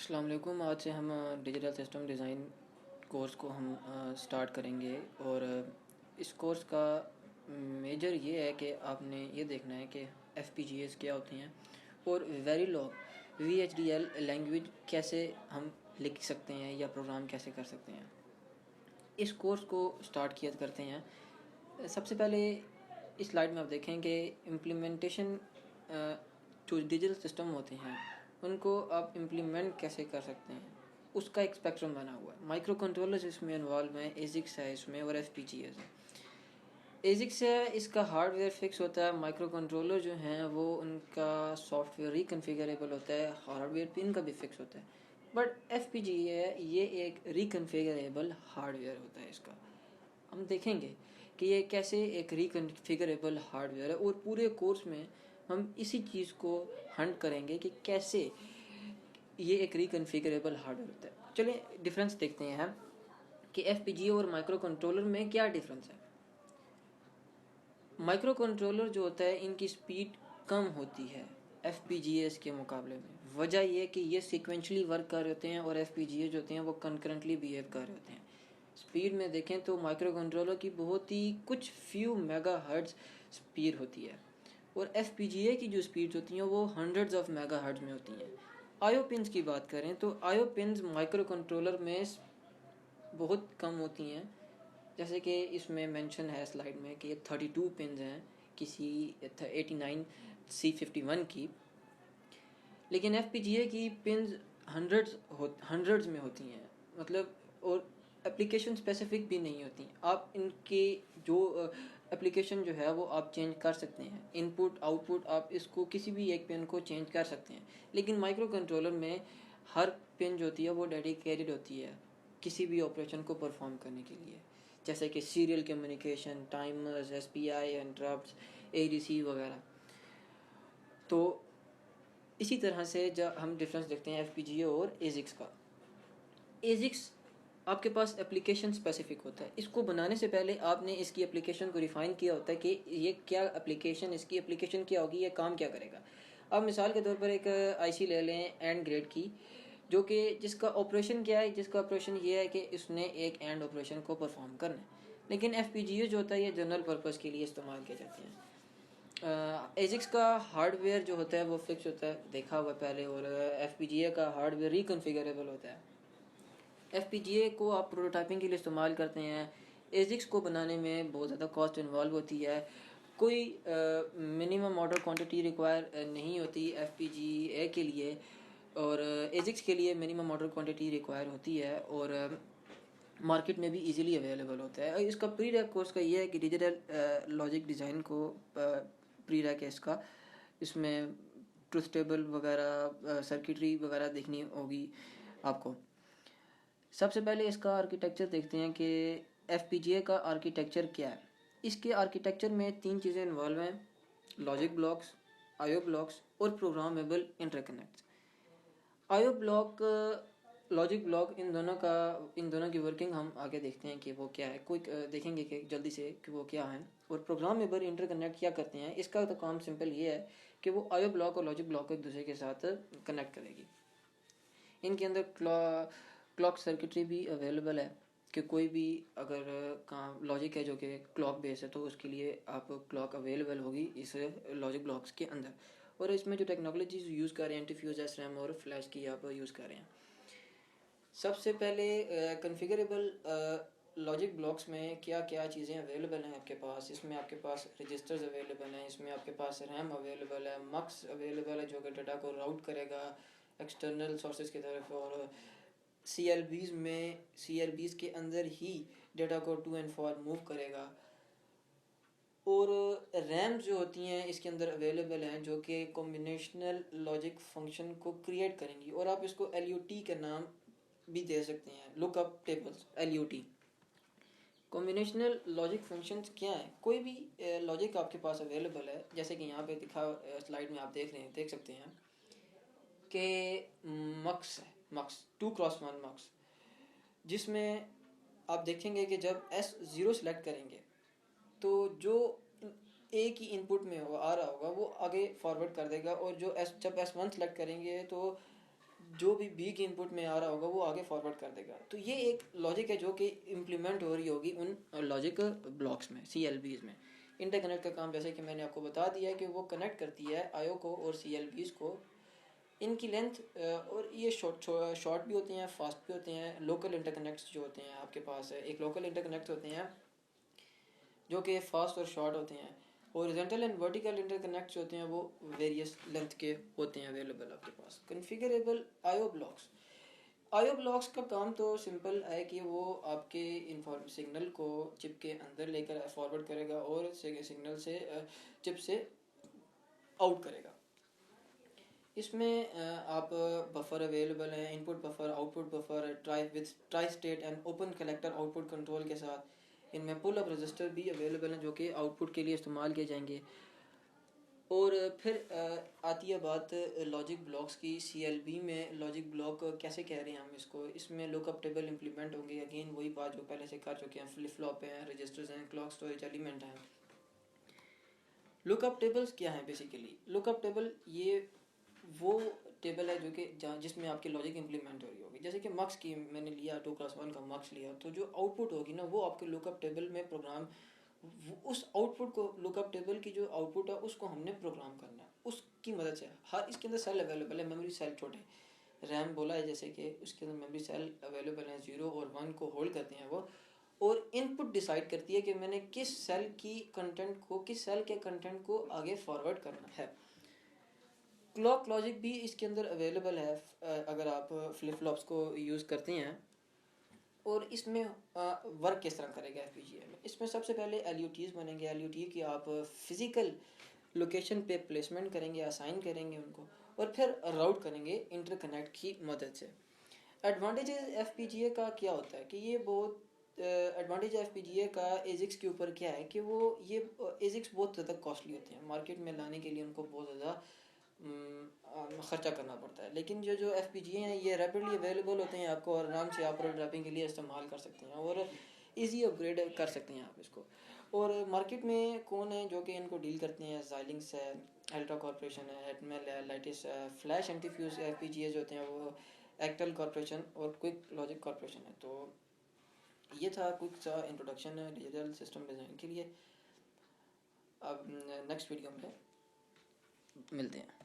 अस्सलाम वालेकुम। आज से हम डिजिटल सिस्टम डिज़ाइन कोर्स को हम स्टार्ट करेंगे और इस कोर्स का मेजर ये है कि आपने ये देखना है कि एफ क्या होती हैं और वेरीलॉग लैंग्वेज कैसे हम लिख सकते हैं या प्रोग्राम कैसे कर सकते हैं। इस कोर्स को स्टार्ट किया करते हैं। सबसे पहले इस स्लाइड में आप देखें कि इम्प्लीमेंटेशन जो डिजिटल सिस्टम होते हैं उनको आप इम्प्लीमेंट कैसे कर सकते हैं, उसका एक स्पेक्ट्रम बना हुआ है। माइक्रो कंट्रोलर्स इसमें इन्वॉल्व हैं, एजिक्स है इसमें और एफ है। एजिक्स है, इसका हार्डवेयर फिक्स होता है। माइक्रो कंट्रोलर जो हैं वो उनका सॉफ्टवेयर रिकन्फिगरेबल होता है, हार्डवेयर पिन का भी फिक्स होता है। बट एफ है ये एक रिकन्फिगरेबल हार्डवेयर होता है। इसका हम देखेंगे कि ये कैसे एक रिकन्फिगरेबल हार्डवेयर है और पूरे कोर्स में हम इसी चीज़ को हंट करेंगे कि कैसे ये एक रिकन्फिगरेबल हार्डवेयर होता है। चलिए डिफरेंस देखते हैं हम कि एफ और माइक्रो कंट्रोलर में क्या डिफरेंस है। माइक्रो कंट्रोलर जो होता है इनकी स्पीड कम होती है एफ के मुकाबले में। वजह यह कि ये सीक्वेंशली वर्क कर रहे होते हैं और एफ जो होते हैं वो कंकरेंटली बिहेव कर रहे होते हैं। स्पीड में देखें तो माइक्रो कंट्रोलर की बहुत ही कुछ फ्यू मेगा हर्ट्ज स्पीड होती है और एफ की जो स्पीड्स होती हैं वो हंड्रेड्स ऑफ मेगा हर्ट्ज में होती हैं। आयो पिन्स की बात करें तो आयो पिन्स माइक्रो कंट्रोलर में बहुत कम होती हैं। जैसे कि इसमें मेंशन है स्लाइड में कि ये 32 पिन्स हैं किसी 89C51 की, लेकिन एफ की पिन्स हंड्रेड्स में होती हैं। मतलब और एप्लीकेशन स्पेसिफिक भी नहीं होती। आप इनके जो एप्लीकेशन जो है वो आप चेंज कर सकते हैं। इनपुट आउटपुट आप इसको किसी भी एक पिन को चेंज कर सकते हैं, लेकिन माइक्रो कंट्रोलर में हर पिन जो होती है वो डेडिकेटेड होती है किसी भी ऑपरेशन को परफॉर्म करने के लिए, जैसे कि serial communication, timers, SPI, interrupts, ADC वगैरह। तो इसी तरह से जब हम डिफरेंस देखते हैं एफ और एजिक्स का। एजिक्स आपके पास एप्लीकेशन स्पेसिफिक होता है। इसको बनाने से पहले आपने इसकी एप्लीकेशन को रिफाइन किया होता है कि ये क्या एप्लीकेशन, इसकी एप्लीकेशन क्या होगी, ये काम क्या करेगा। अब मिसाल के तौर पर एक आईसी ले लें एंड ग्रेड की, जो कि जिसका ऑपरेशन क्या है, जिसका ऑपरेशन ये है कि इसने एक एंड ऑपरेशन को परफॉर्म करना है। लेकिन एफ जो होता है ये जनरल पर्पज़ के लिए इस्तेमाल किए जाते हैं। एजिक्स का हार्डवेयर जो होता है वो फिक्स होता है, देखा हुआ पहले, और एफ का हार्डवेयर रिकन्फिगरेबल होता है। एफ को आप प्रोटोटाइपिंग के लिए इस्तेमाल करते हैं। एजिक्स को बनाने में बहुत ज़्यादा कॉस्ट इन्वॉल्व होती है। कोई मिनिमम ऑर्डर क्वांटिटी रिक्वायर नहीं होती एफ के लिए, और एजिक्स के लिए मिनिमम ऑर्डर क्वांटिटी रिक्वायर होती है और मार्केट में भी इजीली अवेलेबल होता है। इसका प्री रैक कोर्स का ये है कि डिजिटल लॉजिक डिज़ाइन को प्री रैक है इसका। इसमें ट्रुथ टेबल वगैरह, सर्किटरी वगैरह देखनी होगी आपको। सबसे पहले इसका आर्किटेक्चर देखते हैं कि एफ का आर्किटेक्चर क्या है। इसके आर्किटेक्चर में 3 चीज़ें इन्वॉल्व हैं: लॉजिक ब्लॉक्स, आईओ ब्लॉक्स और programmable interconnects. IO block, logic block, इन दोनों की वर्किंग हम आगे देखते हैं कि वो क्या है। कोई देखेंगे कि जल्दी से कि वो क्या है। और प्रोग्रामेबल इंटरकनेक्ट क्या करते हैं, इसका तो काम सिंपल ये है कि वो आईओ ब्लॉक और लॉजिक ब्लॉक को एक दूसरे के साथ कनेक्ट करेगी। इनके अंदर क्लॉक सर्किटरी भी अवेलेबल है कि कोई भी अगर काम लॉजिक है जो कि क्लॉक बेस है तो उसके लिए आप क्लॉक अवेलेबल होगी इस लॉजिक ब्लॉक्स के अंदर। और इसमें जो टेक्नोलॉजीज यूज़ कर रहे हैं एंटीफ्यूज, SRAM और फ्लैश की आप यूज़ कर रहे हैं। सबसे पहले कॉन्फ़िगरेबल लॉजिक ब्लॉक्स में क्या क्या चीज़ें अवेलेबल हैं आपके पास। इसमें आपके पास रजिस्टर्स अवेलेबल हैं, इसमें आपके पास रैम अवेलेबल है, मक्स अवेलेबल है जो कि डाटा को राउट करेगा एक्सटर्नल सोर्सेज की तरफ, और CLBs के अंदर ही डाटा को टू एंड फॉर मूव करेगा। और रैम जो होती हैं इसके अंदर अवेलेबल हैं जो कि कॉम्बिनेशनल लॉजिक फंक्शन को क्रिएट करेंगी, और आप इसको LUT का नाम भी दे सकते हैं, lookup tables, LUT। Combinational logic functions क्या है? कोई भी लॉजिक आपके पास अवेलेबल है, जैसे कि यहाँ पे दिखा स्लाइड में आप देख सकते हैं कि मक्स है, मक्स 2x1 मक्स, जिसमें आप देखेंगे कि जब S0 सेलेक्ट करेंगे तो जो एक ही इनपुट में आ रहा होगा वो आगे फॉरवर्ड कर देगा, और जब S1 सेलेक्ट करेंगे तो जो भी बी की इनपुट में आ रहा होगा वो आगे फॉरवर्ड कर देगा। तो ये एक लॉजिक है जो कि इम्प्लीमेंट हो रही होगी उन लॉजिक ब्लॉक्स में, CLBs में। इंटरकनेक्ट का काम जैसे कि मैंने आपको बता दिया है कि वो कनेक्ट करती है IO को और CLBs को। इनकी लेंथ और ये शॉर्ट भी होते हैं, फास्ट भी होते हैं। लोकल इंटरकनेक्ट्स जो होते हैं आपके पास है, एक लोकल इंटरकनेक्ट्स होते हैं जो कि फास्ट और शॉर्ट होते हैं। हॉरिजॉन्टल एंड वर्टिकल इंटरकनेक्ट्स होते हैं वो वेरियस लेंथ के होते हैं अवेलेबल आपके पास। कॉन्फ़िगरेबल IO ब्लॉक्स, IO ब्लॉक्स का काम तो सिंपल है कि वो आपके इन्फॉर्म सिग्नल को चिप के अंदर लेकर फॉरवर्ड करेगा और सिग्नल से चिप से आउट करेगा। इसमें आप बफर अवेलेबल हैं, input buffer, output buffer, tri state and open collector output control के साथ। इनमें पुल अप रजिस्टर भी अवेलेबल हैं जो कि आउटपुट के लिए इस्तेमाल किए जाएंगे। और फिर आती है बात लॉजिक ब्लॉक्स की। CLB में लॉजिक ब्लॉक कैसे कह रहे हैं हम इसको, इसमें लुकअप टेबल इंप्लीमेंट होंगे। अगेन वही बात जो पहले से कर चुके हैं, फ्लिप फ्लॉप हैं, रजिस्टर्स हैं, क्लॉक स्टोरेज एलिमेंट हैं। लुकअप टेबल्स क्या हैं बेसिकली? लुकअप टेबल ये वो टेबल है जो कि जिसमें आपकी लॉजिक इंप्लीमेंट हो रही होगी। जैसे कि मक्स की मैंने लिया 2+1 का मक्स लिया, तो जो आउटपुट होगी ना वो आपके लुकअप टेबल में प्रोग्राम, उस आउटपुट को, लुकअप टेबल की जो आउटपुट है उसको हमने प्रोग्राम करना है उसकी मदद से। हर इसके अंदर सेल अवेलेबल है, मेमोरी सेल छोटे, रैम बोला है जैसे कि उसके अंदर मेमोरी सेल अवेलेबल हैं, 0 और 1 को होल्ड करते हैं वो। और इनपुट डिसाइड करती है कि मैंने किस सेल की कंटेंट को, किस सेल के कंटेंट को आगे फॉरवर्ड करना है। क्लॉक लॉजिक भी इसके अंदर अवेलेबल है अगर आप फ्लिप फ्लॉप्स को यूज़ करते हैं। और इसमें वर्क किस तरह करेगा FPGA में? इसमें सबसे पहले LUTs बनेंगे। LUT की आप फिज़िकल लोकेशन पे प्लेसमेंट करेंगे, असाइन करेंगे उनको, और फिर राउट करेंगे इंटरकनेक्ट की मदद से। एडवांटेजेस FPGA का क्या होता है कि ये बहुत एडवांटेज FPGA का ASICs के ऊपर क्या है कि वो ये ASICs बहुत ज़्यादा कॉस्टली होते हैं, मार्केट में लाने के लिए उनको बहुत ज़्यादा ख़र्चा करना पड़ता है। लेकिन जो FPGA हैं ये रैपिडली अवेलेबल होते हैं आपको, और आराम से आप रोड के लिए इस्तेमाल कर सकते हैं और इजी अपग्रेड कर सकते हैं आप इसको। और मार्केट में कौन है जो कि इनको डील करते हैं? Xilinx है, अल्ट्रा कॉर्पोरेशन है, एटमेल है, लाइटिस है। फ्लैश एंटीफ्यूज FPGA जो होते हैं वो एक्टेल कॉर्पोरेशन और क्विक लॉजिक कॉर्पोरेशन है। तो ये था क्विक सा इंट्रोडक्शन है डिजिटल सिस्टम डिज़ाइन के लिए। अब नेक्स्ट वीडियो में मिलते हैं।